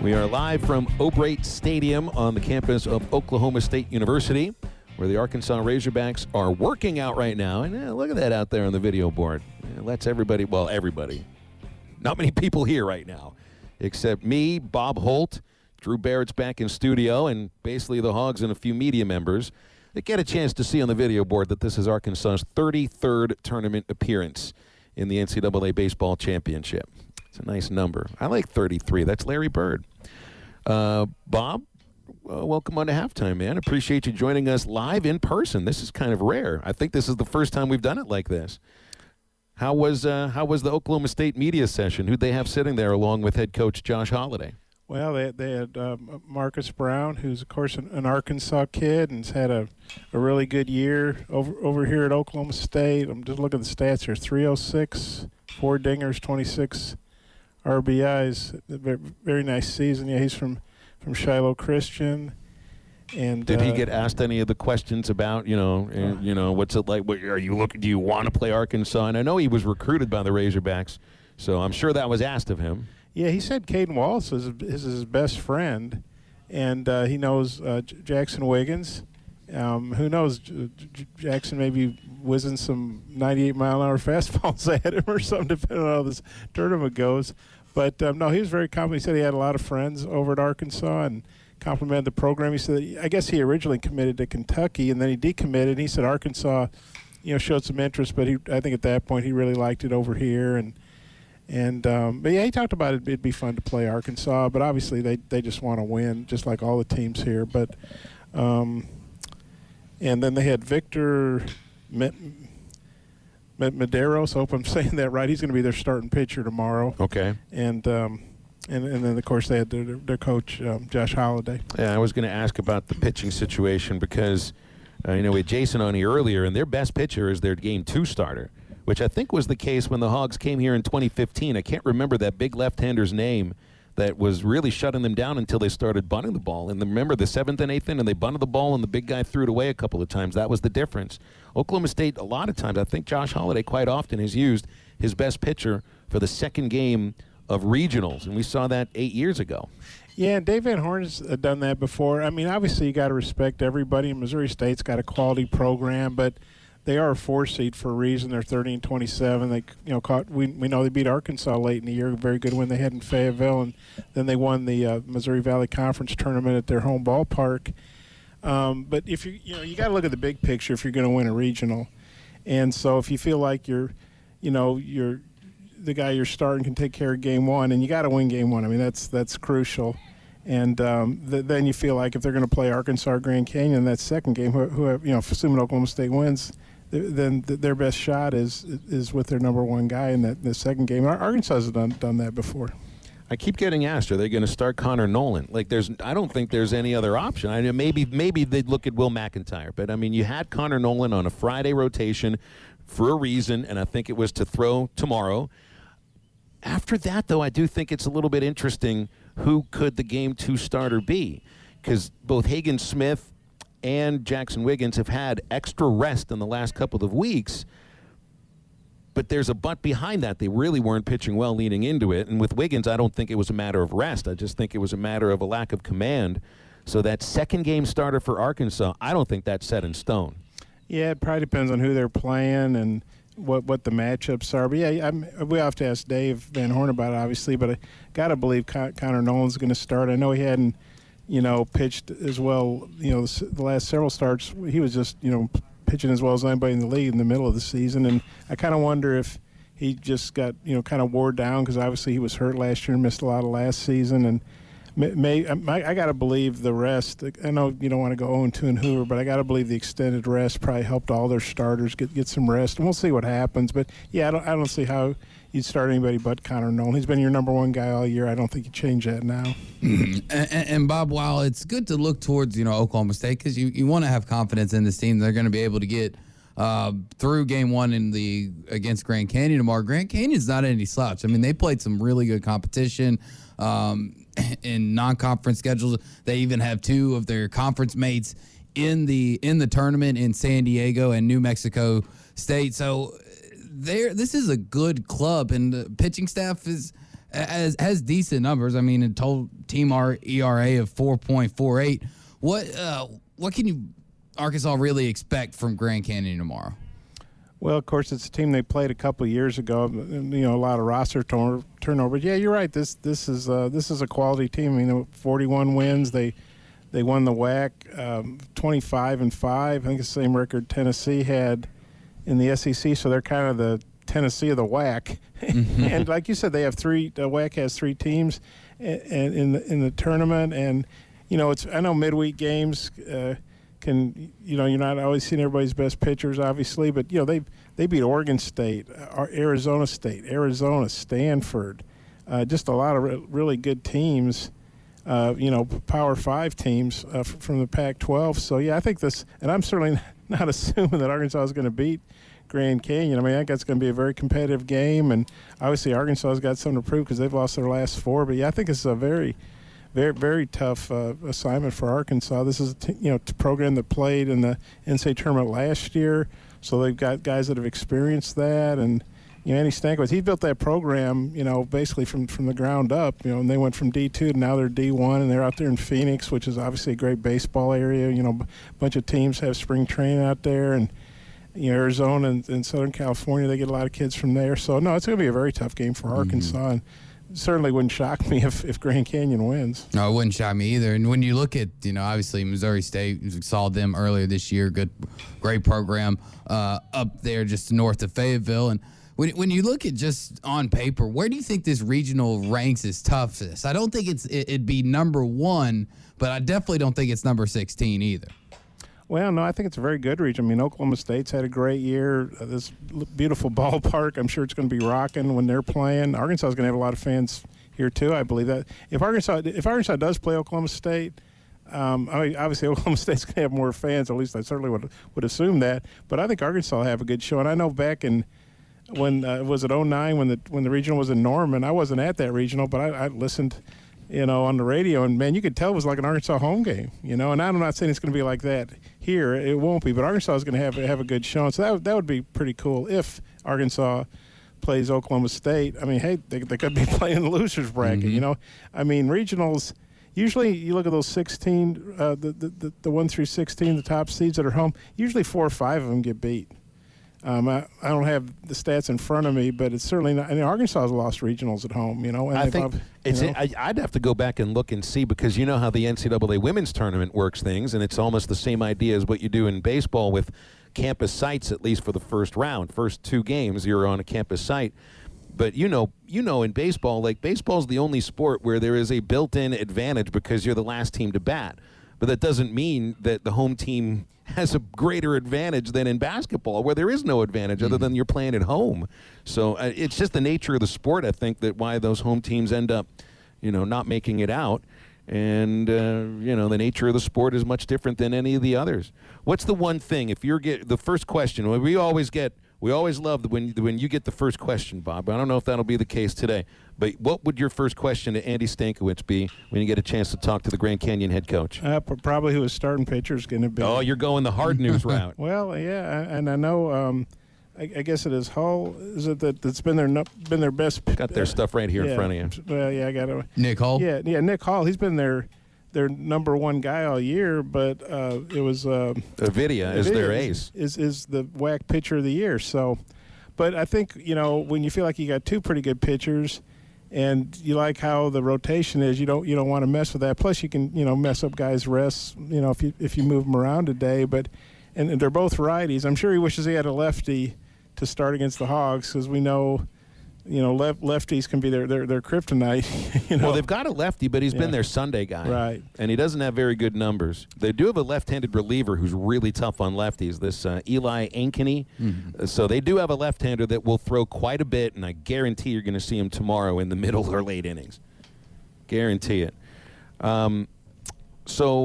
We are live from O'Brate Stadium on the campus of Oklahoma State University, where the Arkansas Razorbacks are working out right now. And look at that out there on the video board. It lets everybody, well, everybody. Not many people here right now, except me, Bob Holt, Drew Barrett's back in studio, and basically the Hogs and a few media members that get a chance to see on the video board that this is Arkansas's 33rd tournament appearance in the NCAA Baseball Championship. It's a nice number. I like 33. That's Larry Bird. Bob, welcome on to Halftime, man. Appreciate you joining us live in person. This is kind of rare. I think this is the first time we've done it like this. How was the Oklahoma State media session? Who'd they have sitting there along with head coach Josh Holliday? Well, they had Marcus Brown, who's, of course, an Arkansas kid and has had a really good year over here at Oklahoma State. I'm just looking at the stats here. 306, 4 dingers, 26 RBIs. Very nice season. Yeah, he's from Shiloh Christian. And did he get asked any of the questions about, what's it like? What, are you looking? Do you want to play Arkansas? And I know he was recruited by the Razorbacks, so I'm sure that was asked of him. Yeah, he said Caden Wallace is his best friend, and he knows Jackson Wiggins. Who knows? Jackson may be whizzing some 98-mile-an-hour fastballs at him or something, depending on how this tournament goes. But, no, he was very confident. He said he had a lot of friends over at Arkansas and complimented the program. He said, I guess he originally committed to Kentucky, and then he decommitted. He said Arkansas, showed some interest, but I think at that point he really liked it over here. But yeah, he talked about it'd be fun to play Arkansas, but obviously they just want to win, just like all the teams here. But and then they had Victor Medeiros. I hope I'm saying that right. He's going to be their starting pitcher tomorrow. Okay. And then of course they had their coach Josh Holliday. Yeah, I was going to ask about the pitching situation because we had Jason on here earlier, and their best pitcher is their Game 2 starter, which I think was the case when the Hogs came here in 2015. I can't remember that big left-hander's name that was really shutting them down until they started bunting the ball. And remember the 7th and 8th inning, they bunted the ball, and the big guy threw it away a couple of times. That was the difference. Oklahoma State, a lot of times, I think Josh Holliday quite often has used his best pitcher for the second game of regionals, and we saw that 8 years ago. Yeah, Dave Van Horn's done that before. I mean, obviously you got to respect everybody. Missouri State's got a quality program, but they are a 4 seed for a reason. They're 30-27. They, we know they beat Arkansas late in the year. A very good win they had in Fayetteville, and then they won the Missouri Valley Conference tournament at their home ballpark. But if you got to look at the big picture if you're going to win a regional. And so if you feel like you're the guy you're starting can take care of Game 1, and you got to win Game 1. I mean, that's crucial. And then you feel like if they're going to play Arkansas or Grand Canyon that second game, assuming Oklahoma State wins, then their best shot is with their number one guy in the second game. Arkansas has done that before. I keep getting asked, are they going to start Connor Nolan? I don't think there's any other option. I mean, maybe they'd look at Will McIntyre, but I mean, you had Connor Nolan on a Friday rotation for a reason, and I think it was to throw tomorrow. After that, though, I do think it's a little bit interesting who could the Game 2 starter be, because both Hagen Smith and Jackson Wiggins have had extra rest in the last couple of weeks, but there's a but behind that. They really weren't pitching well leading into it, and with Wiggins, I don't think it was a matter of rest. I just think it was a matter of a lack of command. So that second game starter for Arkansas, I don't think that's set in stone. Yeah, it probably depends on who they're playing and what the matchups are. But yeah, we have to ask Dave Van Horn about it, obviously, but I got to believe Connor Nolan's going to start. I know he hadn't, pitched as well, the last several starts. He was just, pitching as well as anybody in the league in the middle of the season. And I kind of wonder if he just got, kind of wore down because obviously he was hurt last year and missed a lot of last season. And I got to believe the rest. I know you don't want to go 0-2 in Hoover, but I got to believe the extended rest probably helped all their starters get some rest. And we'll see what happens. But, yeah, I don't see how you'd start anybody but Connor Nolan. He's been your number one guy all year. I don't think you change that now. Mm-hmm. And, Bob, while it's good to look towards, Oklahoma State because you want to have confidence in this team, they're going to be able to get through Game 1 against Grand Canyon tomorrow. Grand Canyon's not any slouch. I mean, they played some really good competition in non-conference schedules. They even have 2 of their conference mates in the tournament in San Diego and New Mexico State. So this is a good club, and the pitching staff has decent numbers. I mean, a total team ERA of 4.48. What can Arkansas really expect from Grand Canyon tomorrow? Well, of course, it's a team they played a couple of years ago. A lot of roster turnover. Yeah, you're right. This is a quality team. 41 wins. They won the WAC 25-5. I think it's the same record Tennessee had in the SEC. So they're kind of the Tennessee of the WAC. Mm-hmm. And like you said, they have the WAC has 3 teams in the tournament. And I know midweek games. You're not always seeing everybody's best pitchers, obviously, but they beat Oregon State, Arizona State, Arizona, Stanford, just a lot of really good teams, Power 5 teams from the Pac-12. So yeah, I think this, and I'm certainly not assuming that Arkansas is going to beat Grand Canyon. I mean, I think that's going to be a very competitive game, and obviously Arkansas has got something to prove because they've lost their last 4. But yeah, I think it's a very, very tough assignment for Arkansas. This is a program that played in the NCAA tournament last year, so they've got guys that have experienced that. And Andy Stankiewicz, he built that program, basically from the ground up. And they went from D2 to now they're D1, and they're out there in Phoenix, which is obviously a great baseball area. A bunch of teams have spring training out there, and Arizona and Southern California, they get a lot of kids from there. So no, it's going to be a very tough game for Arkansas. Mm-hmm. And certainly wouldn't shock me if Grand Canyon wins. No, it wouldn't shock me either. And when you look at, obviously Missouri State, we saw them earlier this year, great program up there just north of Fayetteville. And when you look at just on paper, where do you think this regional ranks as toughest? I don't think it'd be number 1, but I definitely don't think it's number 16 either. Well, no, I think it's a very good region. I mean, Oklahoma State's had a great year. This beautiful ballpark. I'm sure it's going to be rocking when they're playing. Arkansas is going to have a lot of fans here too. I believe that if Arkansas does play Oklahoma State, obviously Oklahoma State's going to have more fans. At least I certainly would assume that. But I think Arkansas will have a good show. And I know back in when was it 2009 when the regional was in Norman. I wasn't at that regional, but I listened. On the radio, and man, you could tell it was like an Arkansas home game, and I'm not saying it's going to be like that here. It won't be, but Arkansas is going to have a good showing. So that would be pretty cool if Arkansas plays Oklahoma State. I mean, hey, they could be playing the losers bracket, Mm-hmm. I mean, regionals, usually you look at those 16, the 1 through 16, the top seeds that are home, usually 4 or 5 of them get beat. I don't have the stats in front of me, but it's certainly not. Arkansas has lost regionals at home, And I think I'd have to go back and look and see because you know how the NCAA women's tournament works things, and it's almost the same idea as what you do in baseball with campus sites, at least for the first round. First 2 games, you're on a campus site. But in baseball, like baseball's the only sport where there is a built-in advantage because you're the last team to bat. But that doesn't mean that the home team has a greater advantage than in basketball, where there is no advantage other than you're playing at home. So it's just the nature of the sport, I think, that why those home teams end up, not making it out. And, the nature of the sport is much different than any of the others. What's the one thing, if you're the first question, we always love when you get the first question, Bob. I don't know if that'll be the case today. But what would your first question to Andy Stankiewicz be when you get a chance to talk to the Grand Canyon head coach? Probably who his starting pitcher is going to be. Oh, you're going the hard news route. Well, yeah, and I know I guess it is Hull. Is it that's been their best? Got their stuff right here in front of you. Well, yeah, I got it. Nick Hull? Yeah, Nick Hull. He's been their number 1 guy all year, but it was Avidia is their ace. Is the WAC pitcher of the year. So, but I think when you feel like you got 2 pretty good pitchers, and you like how the rotation is, you don't want to mess with that. Plus, you can mess up guys' rests, if you move them around today. But and they're both righties. I'm sure he wishes he had a lefty to start against the Hogs because we know. Lefties can be their kryptonite. Well, they've got a lefty, but he's been their Sunday guy. Right. And he doesn't have very good numbers. They do have a left-handed reliever who's really tough on lefties, this Eli Ankeny. Mm-hmm. So they do have a left-hander that will throw quite a bit, and I guarantee you're going to see him tomorrow in the middle or late innings. Guarantee it. Let me see.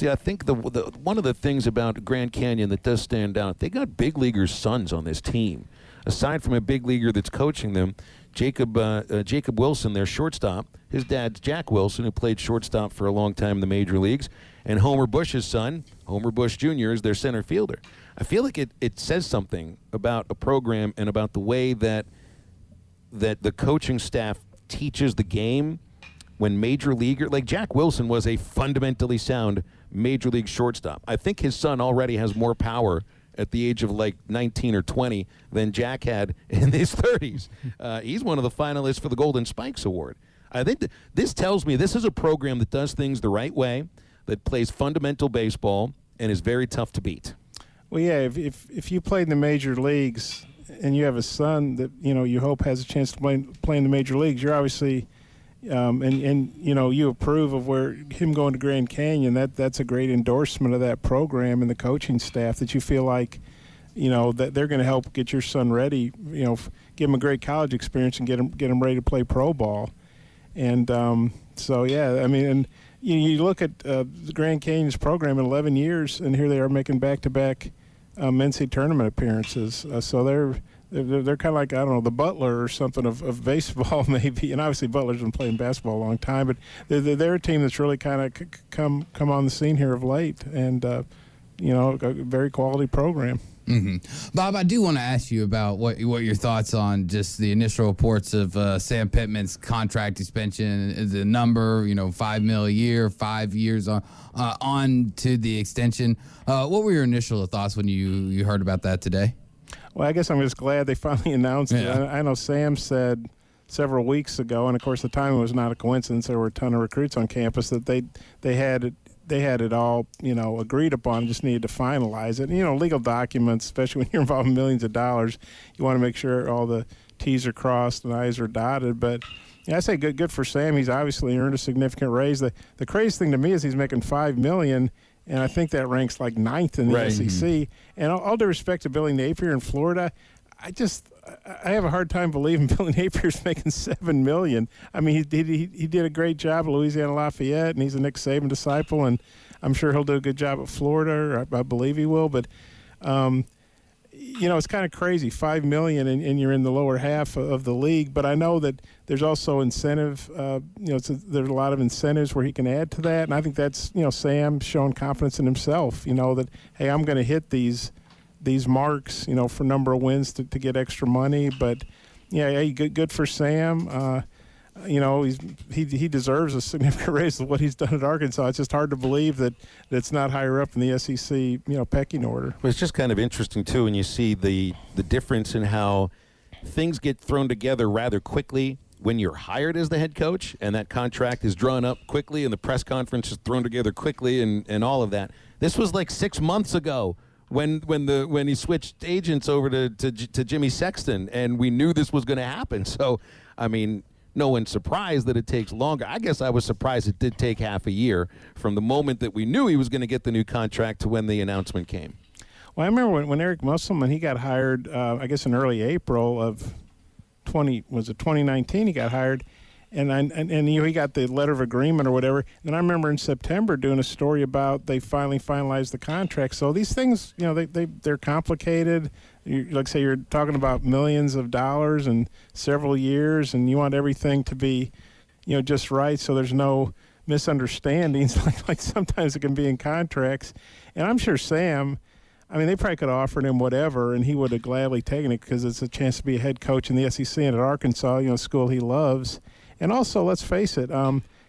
I think the one of the things about Grand Canyon that does stand out, they got big leaguers' sons on this team. Aside from a big leaguer that's coaching them, Jacob Wilson, their shortstop, his dad's Jack Wilson, who played shortstop for a long time in the major leagues, and Homer Bush's son, Homer Bush Jr., is their center fielder. I feel like it says something about a program and about the way that that the coaching staff teaches the game when major leaguer, like Jack Wilson was a fundamentally sound major league shortstop. I think his son already has more power at the age of like 19 or 20 than Jack had in his 30s. He's one of the finalists for the Golden Spikes Award. I think this tells me this is a program that does things the right way, that plays fundamental baseball, and is very tough to beat. Well, yeah, if you played in the major leagues and you have a son that, you hope has a chance to play in the major leagues, you're obviously and you approve of him going to Grand Canyon. That's a great endorsement of that program and the coaching staff, that you feel like, that they're going to help get your son ready, give him a great college experience and get him ready to play pro ball. And so, yeah, I mean, and you look at the Grand Canyon's program in 11 years, and here they are making back-to-back NCAA tournament appearances. So they're kind of like, I don't know, the Butler or something of baseball maybe. And obviously Butler's been playing basketball a long time, but they're a team that's really kind of come on the scene here of late, and a very quality program. Mm-hmm. Bob, I do want to ask you about what your thoughts on just the initial reports of Sam Pittman's contract extension, the number, $5 million a year, 5 years on to the extension. What were your initial thoughts when you heard about that today? Well, I guess I'm just glad they finally announced it. Yeah. I know Sam said several weeks ago, and of course the timing was not a coincidence. There were a ton of recruits on campus that they had it all, agreed upon, just needed to finalize it. And, legal documents, especially when you're involved in millions of dollars, you want to make sure all the T's are crossed and I's are dotted. But I say good for Sam. He's obviously earned a significant raise. The crazy thing to me is he's making $5 million, and I think that ranks like 9th in the SEC. And all due respect to Billy Napier in Florida, I have a hard time believing Billy Napier's making $7 million. I mean, he did a great job at Louisiana Lafayette, and he's a Nick Saban disciple, and I'm sure he'll do a good job at Florida, or I believe he will. But it's kind of crazy, $5 million, and you're in the lower half of the league. But I know that there's also incentive. There's a lot of incentives where he can add to that, and I think that's Sam showing confidence in himself. That, hey, I'm going to hit these marks, for number of wins to get extra money. But yeah, good for Sam. He deserves a significant raise of what he's done at Arkansas. It's just hard to believe that it's not higher up in the SEC, pecking order. Well, it's just kind of interesting too when you see the difference in how things get thrown together rather quickly when you're hired as the head coach, and that contract is drawn up quickly, and the press conference is thrown together quickly, and all of that. This was like 6 months ago. When he switched agents over to Jimmy Sexton, and we knew this was going to happen. So, I mean, no one's surprised that it takes longer. I guess I was surprised it did take half a year from the moment that we knew he was going to get the new contract to when the announcement came. Well, I remember when Eric Musselman, he got hired, I guess in early April of 2019 he got hired. And he got the letter of agreement or whatever. And I remember in September doing a story about they finally finalized the contract. So these things, they're complicated. Like I say, you're talking about millions of dollars and several years, and you want everything to be, just right, so there's no misunderstandings like sometimes it can be in contracts. And I'm sure Sam, they probably could have offered him whatever, and he would have gladly taken it because it's a chance to be a head coach in the SEC and at Arkansas, school he loves. And also, let's face it,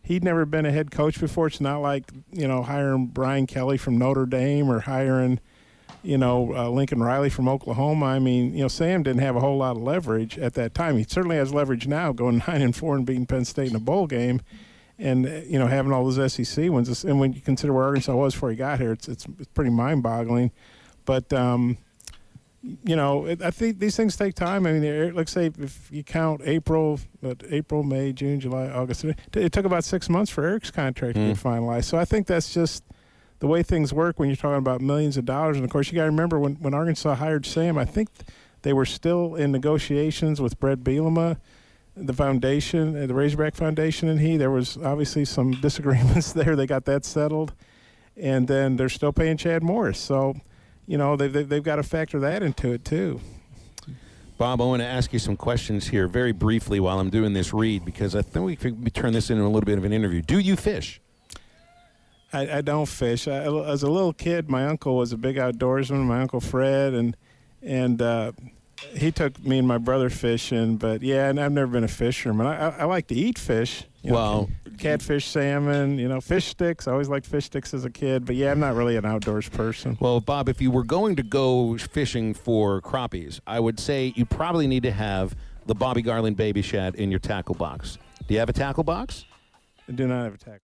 he'd never been a head coach before. It's not like, hiring Brian Kelly from Notre Dame or hiring, Lincoln Riley from Oklahoma. Sam didn't have a whole lot of leverage at that time. He certainly has leverage now, going 9-4 and beating Penn State in a bowl game, and having all those SEC wins. And when you consider where Arkansas was before he got here, it's pretty mind-boggling. But I think these things take time. Let's say if you count April, May, June, July, August, it took about 6 months for Eric's contract to get finalized. So I think that's just the way things work when you're talking about millions of dollars. And, of course, you got to remember when Arkansas hired Sam, I think they were still in negotiations with Brett Bielema, the foundation, the Razorback Foundation, and there was obviously some disagreements there. They got that settled. And then they're still paying Chad Morris. So, they've got to factor that into it too. Bob, I want to ask you some questions here very briefly while I'm doing this read, because I think we could turn this into a little bit of an interview. Do you fish? I don't fish. As a little kid, my uncle was a big outdoorsman, my Uncle Fred, and he took me and my brother fishing, but yeah, and I've never been a fisherman. I like to eat fish. Catfish, salmon, fish sticks. I always liked fish sticks as a kid, but yeah, I'm not really an outdoors person. Well, Bob, if you were going to go fishing for crappies, I would say you probably need to have the Bobby Garland Baby Shad in your tackle box. Do you have a tackle box? I do not have a tackle.